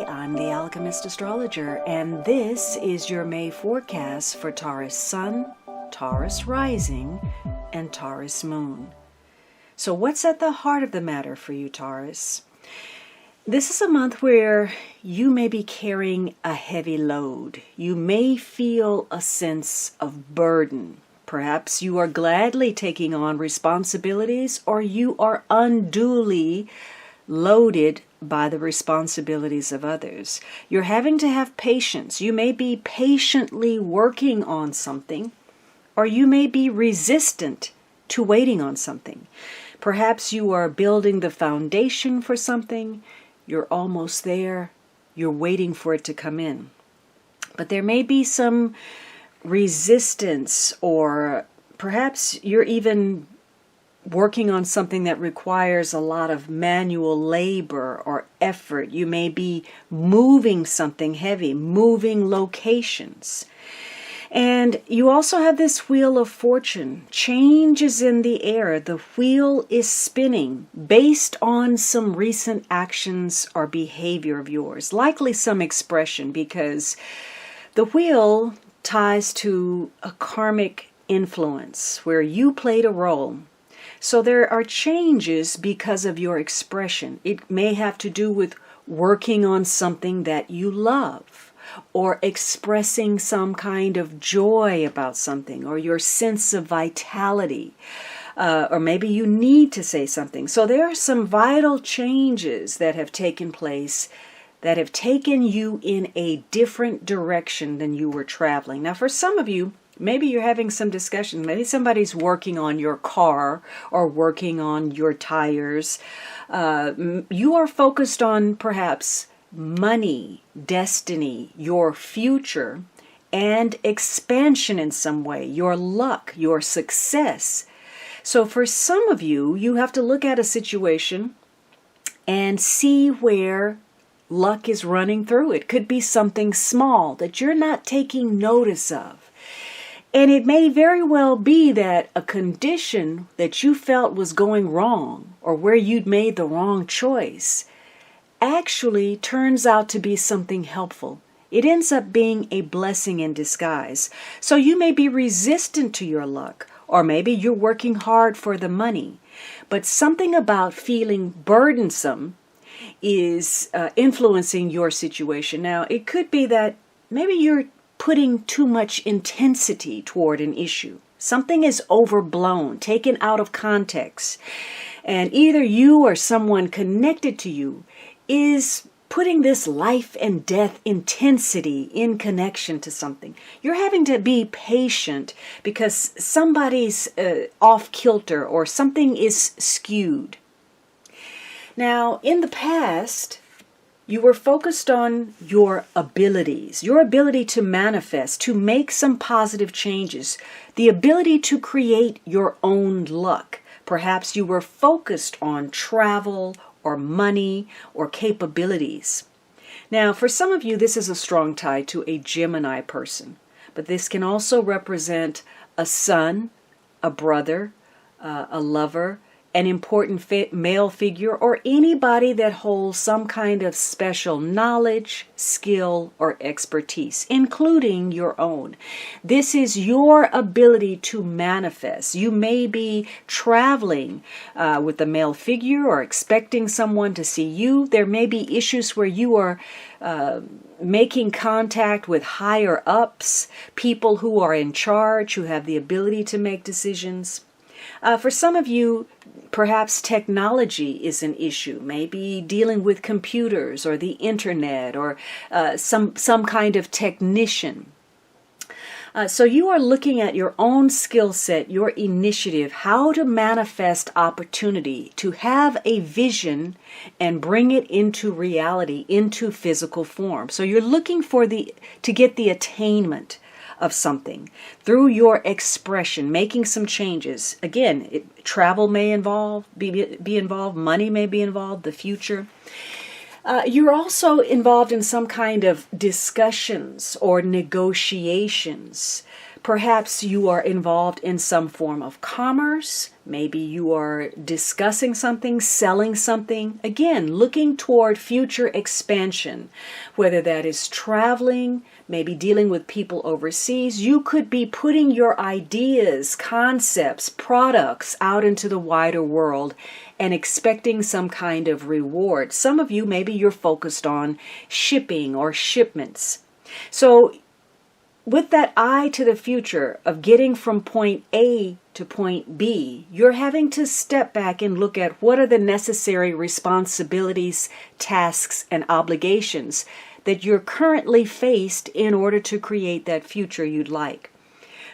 I'm the Alchemist Astrologer, and this is your May forecast for Taurus Sun, Taurus Rising, and Taurus Moon. So what's at the heart of the matter for you, Taurus? This is a month where you may be carrying a heavy load. You may feel a sense of burden. Perhaps you are gladly taking on responsibilities, or you are unduly loaded by the responsibilities of others. You're having to have patience. You may be patiently working on something, or you may be resistant to waiting on something. Perhaps you are building the foundation for something. You're almost there. You're waiting for it to come in. But there may be some resistance, or perhaps you're even working on something that requires a lot of manual labor or effort. You may be moving something heavy, moving locations. And you also have this wheel of fortune. Change is in the air. The wheel is spinning based on some recent actions or behavior of yours. Likely some expression, because the wheel ties to a karmic influence where you played a role. So there are changes because of your expression. It may have to do with working on something that you love, or expressing some kind of joy about something, or your sense of vitality, or maybe you need to say something. So there are some vital changes that have taken place that have taken you in a different direction than you were traveling. Now, for some of you, maybe you're having some discussions. Maybe somebody's working on your car or working on your tires. You are focused on perhaps money, destiny, your future, and expansion in some way, your luck, your success. So for some of you, you have to look at a situation and see where luck is running through. It could be something small that you're not taking notice of. And it may very well be that a condition that you felt was going wrong, or where you'd made the wrong choice, actually turns out to be something helpful. It ends up being a blessing in disguise. So you may be resistant to your luck, or maybe you're working hard for the money. But something about feeling burdensome is influencing your situation. Now, it could be that maybe you're putting too much intensity toward an issue. Something is overblown, taken out of context. And either you or someone connected to you is putting this life and death intensity in connection to something. You're having to be patient because somebody's off kilter, or something is skewed. Now, in the past, you were focused on your abilities, your ability to manifest, to make some positive changes, the ability to create your own luck. Perhaps you were focused on travel or money or capabilities. Now, for some of you, this is a strong tie to a Gemini person, but this can also represent a son, a brother, a lover, an important male figure, or anybody that holds some kind of special knowledge, skill, or expertise, including your own. This is your ability to manifest. You may be traveling with a male figure or expecting someone to see you. There may be issues where you are making contact with higher ups, people who are in charge, who have the ability to make decisions. For some of you, perhaps technology is an issue, maybe dealing with computers or the internet, or some kind of technician. So you are looking at your own skill set, your initiative, how to manifest opportunity, to have a vision and bring it into reality, into physical form. So you're looking for to get the attainment of something through your expression, making some changes. Again, travel may be involved, money may be involved, the future. You're also involved in some kind of discussions or negotiations. Perhaps you are involved in some form of commerce. Maybe you are discussing something, selling something. Again, looking toward future expansion, whether that is traveling, maybe dealing with people overseas. You could be putting your ideas, concepts, products out into the wider world and expecting some kind of reward. Some of you, maybe you're focused on shipping or shipments. So with that eye to the future of getting from point A to point B, you're having to step back and look at what are the necessary responsibilities, tasks, and obligations that you're currently faced in order to create that future you'd like.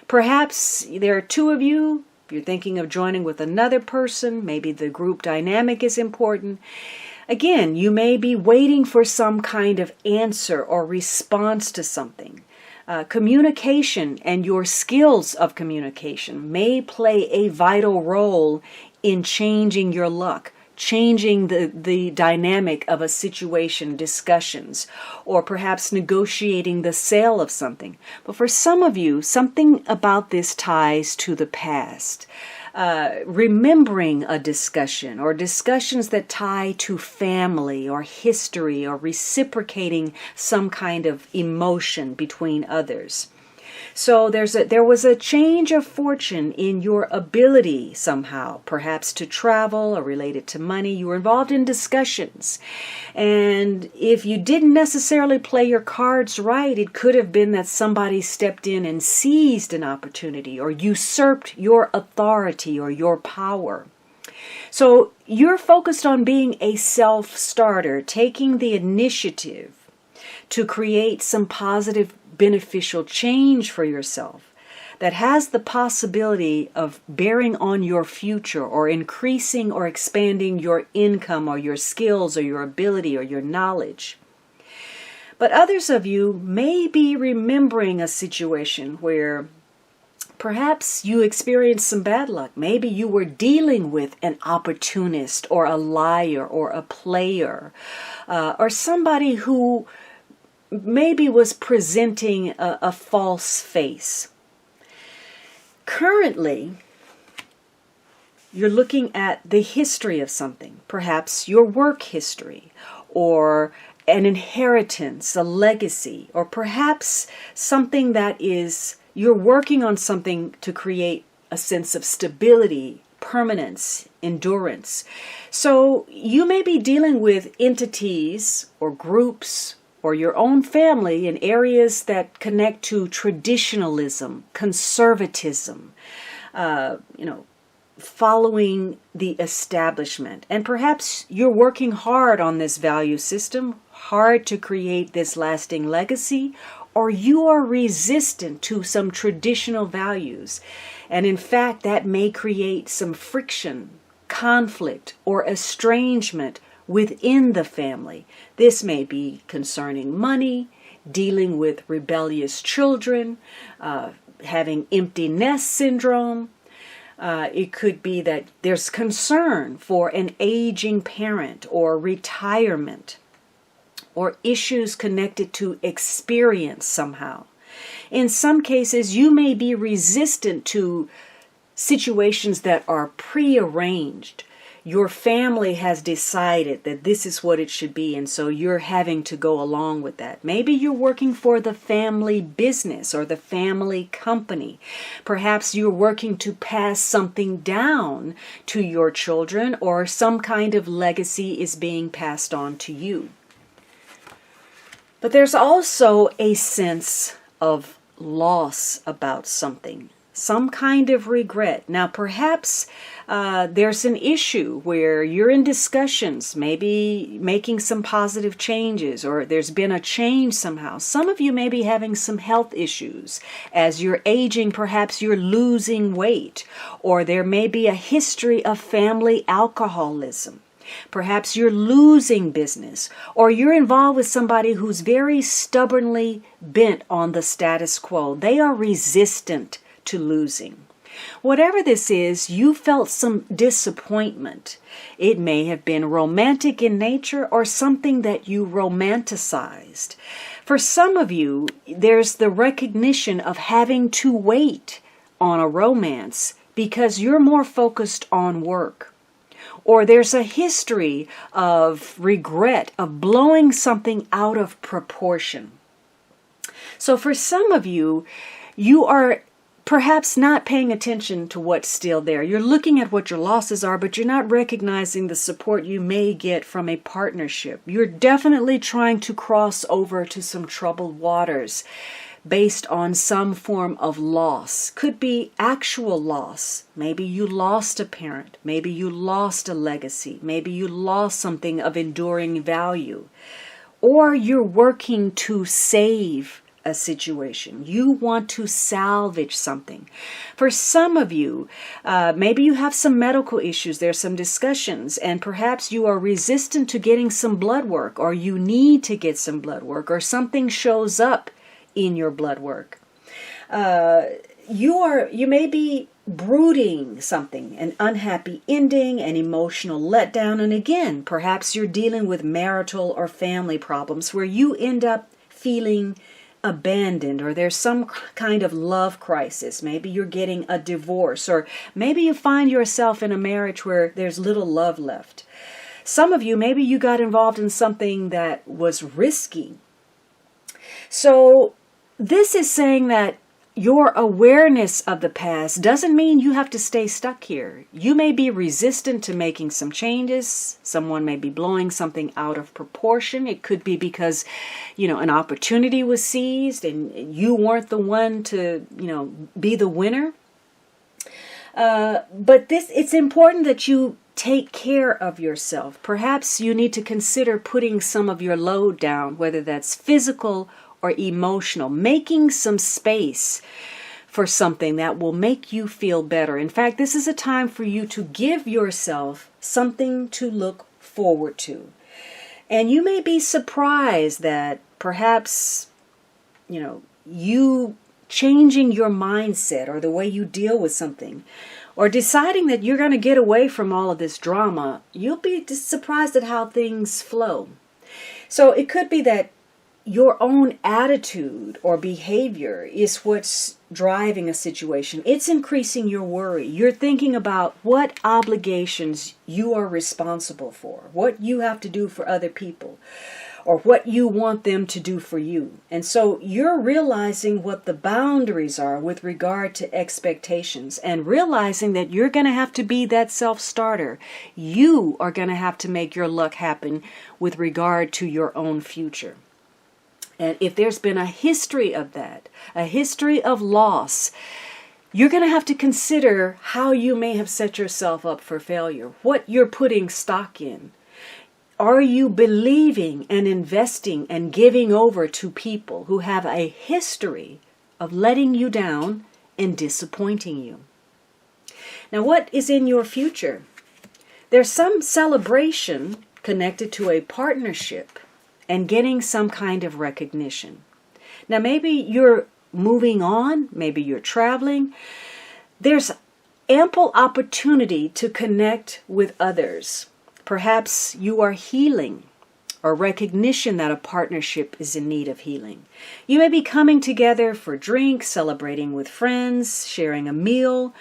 Perhaps there are two of you. If you're thinking of joining with another person, maybe the group dynamic is important. Again, you may be waiting for some kind of answer or response to something. Communication and your skills of communication may play a vital role in changing your luck, changing the dynamic of a situation, discussions, or perhaps negotiating the sale of something. But for some of you, something about this ties to the past. Remembering a discussion or discussions that tie to family or history or reciprocating some kind of emotion between others. So there was a change of fortune in your ability somehow, perhaps to travel or related to money. You were involved in discussions. And if you didn't necessarily play your cards right, it could have been that somebody stepped in and seized an opportunity or usurped your authority or your power. So you're focused on being a self-starter, taking the initiative to create some positive, beneficial change for yourself that has the possibility of bearing on your future or increasing or expanding your income or your skills or your ability or your knowledge. But others of you may be remembering a situation where perhaps you experienced some bad luck. Maybe you were dealing with an opportunist or a liar or a player or somebody who maybe was presenting a false face. Currently, you're looking at the history of something, perhaps your work history, or an inheritance, a legacy, or perhaps something that is, you're working on something to create a sense of stability, permanence, endurance. So you may be dealing with entities or groups or your own family in areas that connect to traditionalism, conservatism, following the establishment. And perhaps you're working hard on this value system, hard to create this lasting legacy, or you are resistant to some traditional values. And in fact, that may create some friction, conflict, or estrangement within the family. This may be concerning money, dealing with rebellious children, having empty nest syndrome. It could be that there's concern for an aging parent or retirement or issues connected to experience somehow. In some cases, you may be resistant to situations that are prearranged. Your family has decided that this is what it should be, and so you're having to go along with that. Maybe you're working for the family business or the family company. Perhaps you're working to pass something down to your children, or some kind of legacy is being passed on to you. But there's also a sense of loss about something. Some kind of regret. Now, perhaps there's an issue where you're in discussions, maybe making some positive changes, or there's been a change somehow. Some of you may be having some health issues. As you're aging, perhaps you're losing weight, or there may be a history of family alcoholism. Perhaps you're losing business, or you're involved with somebody who's very stubbornly bent on the status quo. They are resistant to losing. Whatever this is, you felt some disappointment. It may have been romantic in nature or something that you romanticized. For some of you, there's the recognition of having to wait on a romance because you're more focused on work. Or there's a history of regret, of blowing something out of proportion. So for some of you, you are perhaps not paying attention to what's still there. You're looking at what your losses are, but you're not recognizing the support you may get from a partnership. You're definitely trying to cross over to some troubled waters based on some form of loss. Could be actual loss. Maybe you lost a parent. Maybe you lost a legacy. Maybe you lost something of enduring value. Or you're working to save a situation. You want to salvage something. For some of you, maybe you have some medical issues. There's some discussions, and perhaps you are resistant to getting some blood work, or you need to get some blood work, or something shows up in your blood work. You may be brooding something, an unhappy ending, an emotional letdown, and again, perhaps you're dealing with marital or family problems where you end up feeling abandoned, or there's some kind of love crisis. Maybe you're getting a divorce, or maybe you find yourself in a marriage where there's little love left. Some of you, maybe you got involved in something that was risky. So this is saying that your awareness of the past doesn't mean you have to stay stuck here. You may be resistant to making some changes. Someone may be blowing something out of proportion. It could be because, an opportunity was seized and you weren't the one to, be the winner. But it's important that you take care of yourself. Perhaps you need to consider putting some of your load down, whether that's physical or emotional, making some space for something that will make you feel better. In fact, this is a time for you to give yourself something to look forward to. And you may be surprised that perhaps, you changing your mindset or the way you deal with something, or deciding that you're going to get away from all of this drama, you'll be surprised at how things flow. So it could be that your own attitude or behavior is what's driving a situation. It's increasing your worry. You're thinking about what obligations you are responsible for, what you have to do for other people, or what you want them to do for you. And so you're realizing what the boundaries are with regard to expectations, and realizing that you're going to have to be that self-starter. You are going to have to make your luck happen with regard to your own future. And if there's been a history of that, a history of loss, you're going to have to consider how you may have set yourself up for failure, what you're putting stock in. Are you believing and investing and giving over to people who have a history of letting you down and disappointing you? Now, what is in your future? There's some celebration connected to a partnership and getting some kind of recognition. Now, maybe you're moving on, maybe you're traveling. There's ample opportunity to connect with others. Perhaps you are healing, or recognition that a partnership is in need of healing. You may be coming together for drinks, celebrating with friends, sharing a meal.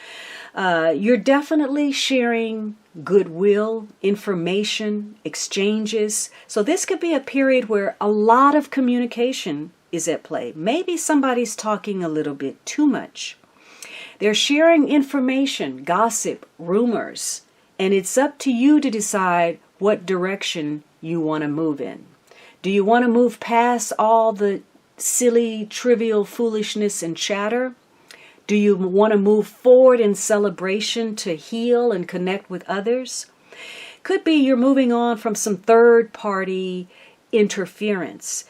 You're definitely sharing goodwill, information, exchanges. So this could be a period where a lot of communication is at play. Maybe somebody's talking a little bit too much. They're sharing information, gossip, rumors, and it's up to you to decide what direction you want to move in. Do you want to move past all the silly, trivial foolishness and chatter? Do you want to move forward in celebration to heal and connect with others? Could be you're moving on from some third-party interference.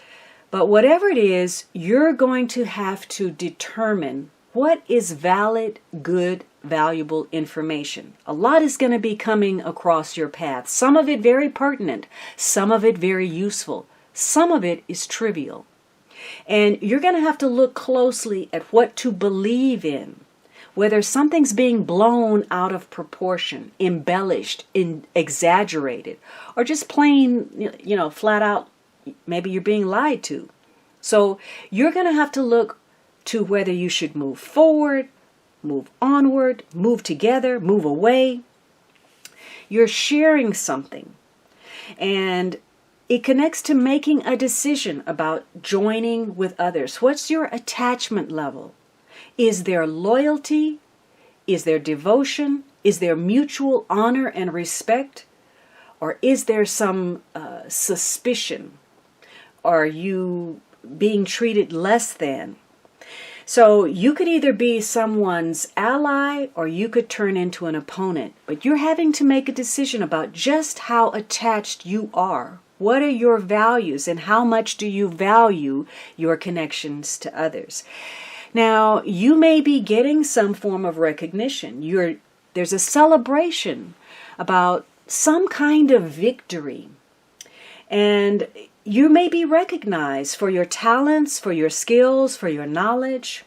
But whatever it is, you're going to have to determine what is valid, good, valuable information. A lot is going to be coming across your path. Some of it very pertinent, some of it very useful, some of it is trivial. And you're going to have to look closely at what to believe in, whether something's being blown out of proportion, embellished, exaggerated, or just plain, flat out, maybe you're being lied to. So you're going to have to look to whether you should move forward, move onward, move together, move away. You're sharing something. And it connects to making a decision about joining with others. What's your attachment level? Is there loyalty? Is there devotion? Is there mutual honor and respect? Or is there some suspicion? Are you being treated less than? So you could either be someone's ally or you could turn into an opponent. But you're having to make a decision about just how attached you are. What are your values and how much do you value your connections to others? Now, you may be getting some form of recognition. There's a celebration about some kind of victory. And you may be recognized for your talents, for your skills, for your knowledge.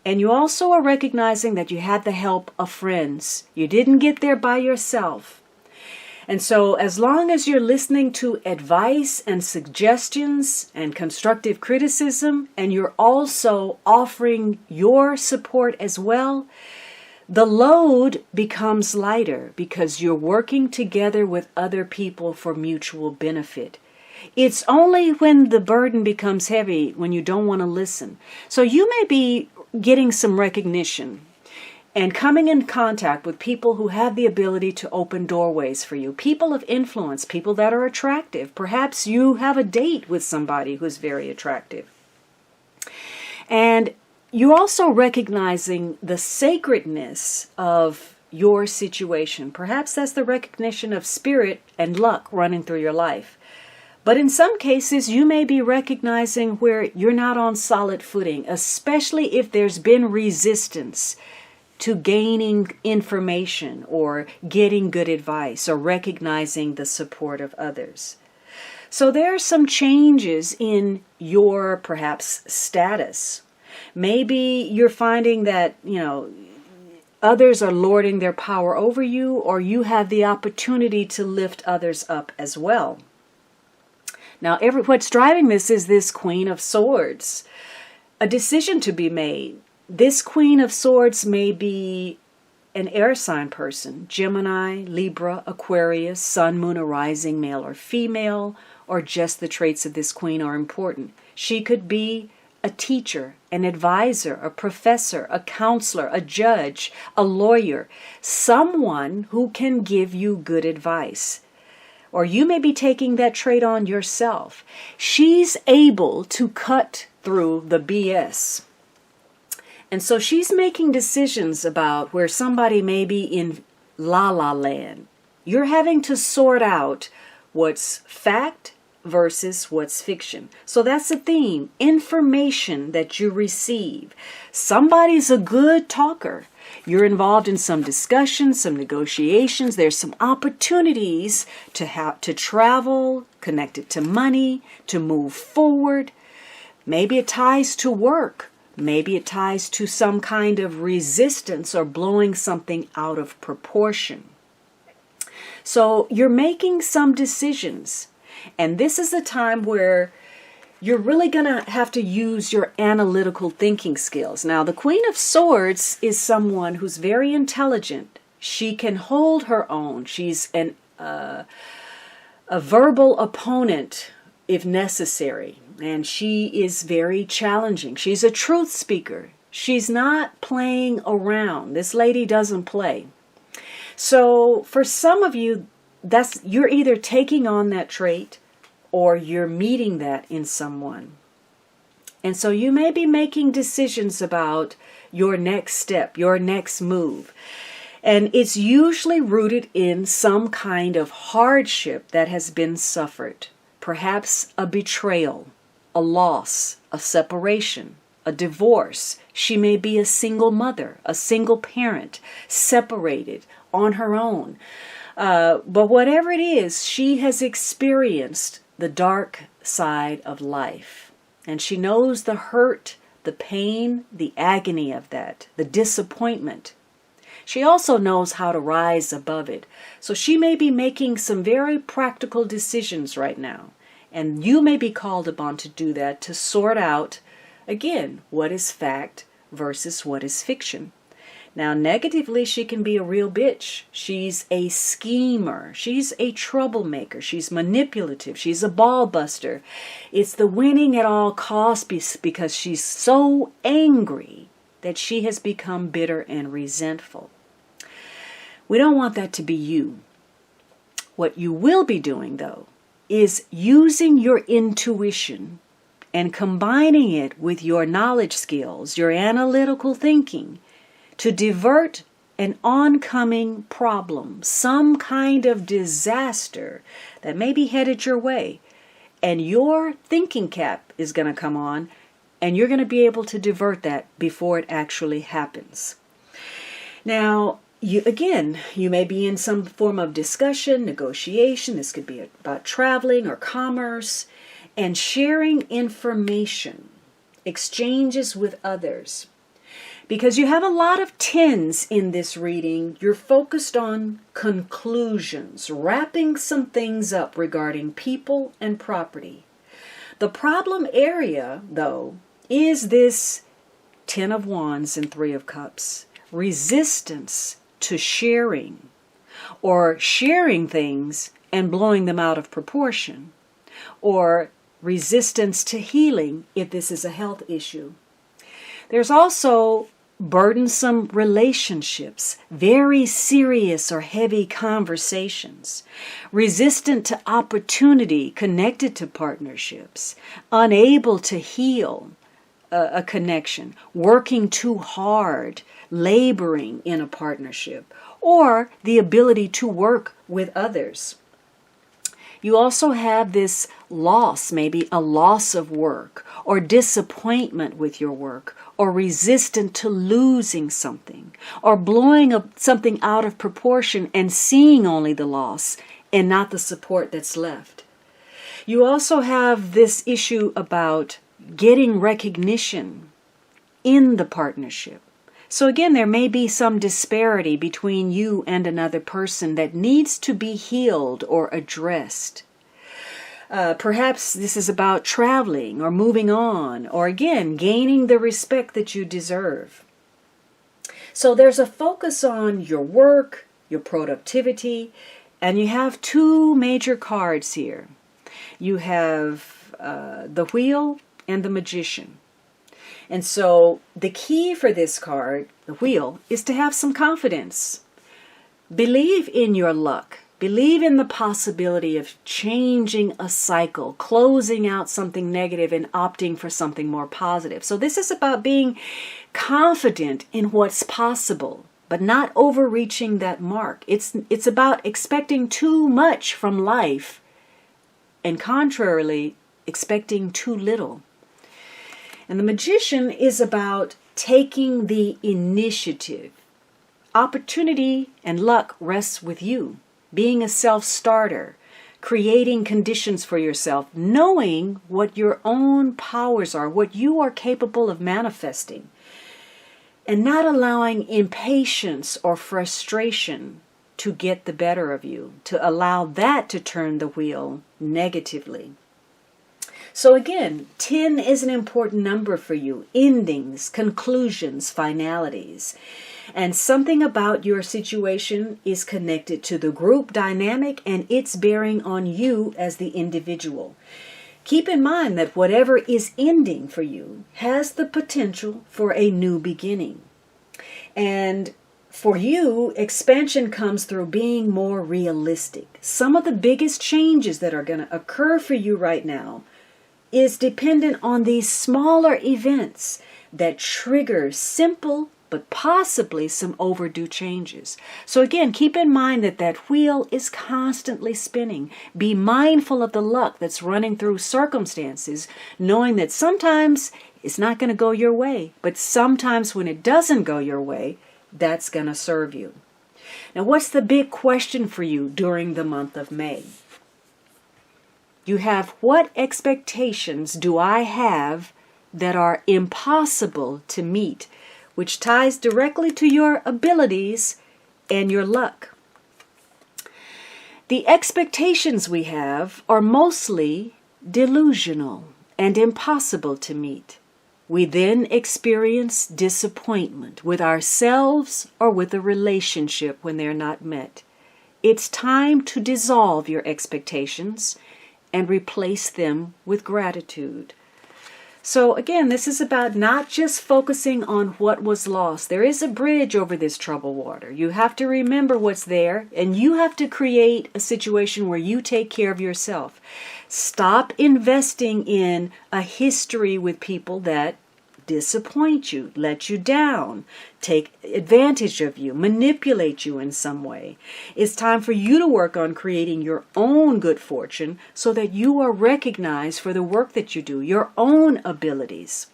And you also are recognizing that you had the help of friends. You didn't get there by yourself. And so as long as you're listening to advice and suggestions and constructive criticism, and you're also offering your support as well, the load becomes lighter because you're working together with other people for mutual benefit. It's only when the burden becomes heavy when you don't want to listen. So you may be getting some recognition and coming in contact with people who have the ability to open doorways for you, people of influence, people that are attractive. Perhaps you have a date with somebody who's very attractive. And you're also recognizing the sacredness of your situation. Perhaps that's the recognition of spirit and luck running through your life. But in some cases, you may be recognizing where you're not on solid footing, especially if there's been resistance to gaining information or getting good advice or recognizing the support of others. So there are some changes in your perhaps status. Maybe you're finding that, others are lording their power over you, or you have the opportunity to lift others up as well. Now, what's driving this is this Queen of Swords, a decision to be made. This Queen of Swords may be an air sign person, Gemini, Libra, Aquarius, Sun, Moon, or Rising, male or female, or just the traits of this queen are important. She could be a teacher, an advisor, a professor, a counselor, a judge, a lawyer, someone who can give you good advice. Or you may be taking that trait on yourself. She's able to cut through the BS. And so she's making decisions about where somebody may be in la-la land. You're having to sort out what's fact versus what's fiction. So that's the theme, information that you receive. Somebody's a good talker. You're involved in some discussions, some negotiations. There's some opportunities to travel, connected to money, to move forward. Maybe it ties to work. Maybe it ties to some kind of resistance or blowing something out of proportion. So you're making some decisions. And this is a time where you're really going to have to use your analytical thinking skills. Now, the Queen of Swords is someone who's very intelligent. She can hold her own. She's a verbal opponent if necessary. And she is very challenging. She's a truth speaker. She's not playing around. This lady doesn't play. So for some of you, you're either taking on that trait or you're meeting that in someone. And so you may be making decisions about your next step, your next move. And it's usually rooted in some kind of hardship that has been suffered. Perhaps a betrayal, a loss, a separation, a divorce. She may be a single mother, a single parent, separated on her own. But whatever it is, she has experienced the dark side of life. And she knows the hurt, the pain, the agony of that, the disappointment. She also knows how to rise above it. So she may be making some very practical decisions right now. And you may be called upon to do that, to sort out, again, what is fact versus what is fiction. Now, negatively, she can be a real bitch. She's a schemer. She's a troublemaker. She's manipulative. She's a ball buster. It's the winning at all costs because she's so angry that she has become bitter and resentful. We don't want that to be you. What you will be doing, though, is using your intuition and combining it with your knowledge skills, your analytical thinking, to divert an oncoming problem, some kind of disaster that may be headed your way. And your thinking cap is going to come on, and you're going to be able to divert that before it actually happens. Now, you may be in some form of discussion, negotiation. This could be about traveling or commerce, and sharing information, exchanges with others. Because you have a lot of 10s in this reading, you're focused on conclusions, wrapping some things up regarding people and property. The problem area, though, is this 10 of Wands and 3 of Cups. Resistance to sharing, or sharing things and blowing them out of proportion, or resistance to healing if this is a health issue. There's also burdensome relationships, very serious or heavy conversations, resistant to opportunity connected to partnerships, unable to heal a connection, working too hard, laboring in a partnership, or the ability to work with others. You also have this loss, maybe a loss of work, or disappointment with your work, or resistant to losing something, or blowing something out of proportion and seeing only the loss and not the support that's left. You also have this issue about getting recognition in the partnership. So again, there may be some disparity between you and another person that needs to be healed or addressed. Perhaps this is about traveling or moving on, or again, gaining the respect that you deserve. So there's a focus on your work, your productivity, and you have 2 major cards here. You have the Wheel and the Magician. And so the key for this card, the Wheel, is to have some confidence. Believe in your luck. Believe in the possibility of changing a cycle, closing out something negative and opting for something more positive. So this is about being confident in what's possible, but not overreaching that mark. It's about expecting too much from life and contrarily expecting too little. And the Magician is about taking the initiative. Opportunity and luck rests with you. Being a self-starter, creating conditions for yourself, knowing what your own powers are, what you are capable of manifesting, and not allowing impatience or frustration to get the better of you, to allow that to turn the wheel negatively. So again, 10 is an important number for you. Endings, conclusions, finalities. And something about your situation is connected to the group dynamic and its bearing on you as the individual. Keep in mind that whatever is ending for you has the potential for a new beginning. And for you, expansion comes through being more realistic. Some of the biggest changes that are going to occur for you right now is dependent on these smaller events that trigger simple but possibly some overdue changes. So again, keep in mind that that wheel is constantly spinning. Be mindful of the luck that's running through circumstances, knowing that sometimes it's not going to go your way, but sometimes when it doesn't go your way, that's going to serve you. Now, what's the big question for you during the month of May? You have, what expectations do I have that are impossible to meet, which ties directly to your abilities and your luck. The expectations we have are mostly delusional, and impossible to meet. We then experience disappointment with ourselves or with a relationship when they're not met. It's time to dissolve your expectations and replace them with gratitude. So again, this is about not just focusing on what was lost. There is a bridge over this troubled water. You have to remember what's there, and you have to create a situation where you take care of yourself. Stop investing in a history with people that disappoint you, let you down, take advantage of you, manipulate you in some way. It's time for you to work on creating your own good fortune so that you are recognized for the work that you do, your own abilities.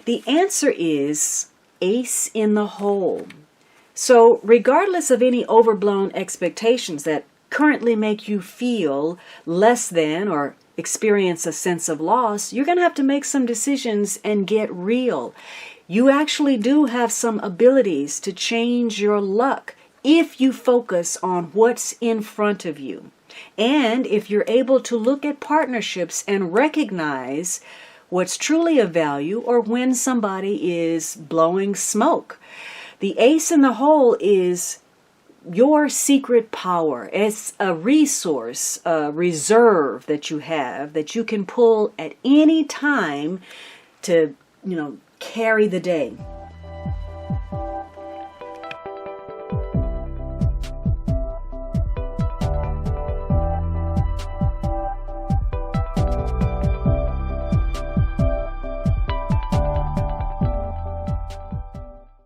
The answer is ace in the hole. So regardless of any overblown expectations that currently make you feel less than or experience a sense of loss, you're going to have to make some decisions and get real. You actually do have some abilities to change your luck if you focus on what's in front of you. And if you're able to look at partnerships and recognize what's truly of value or when somebody is blowing smoke. The ace in the hole is your secret power. It's a resource, a reserve that you have that you can pull at any time to, carry the day.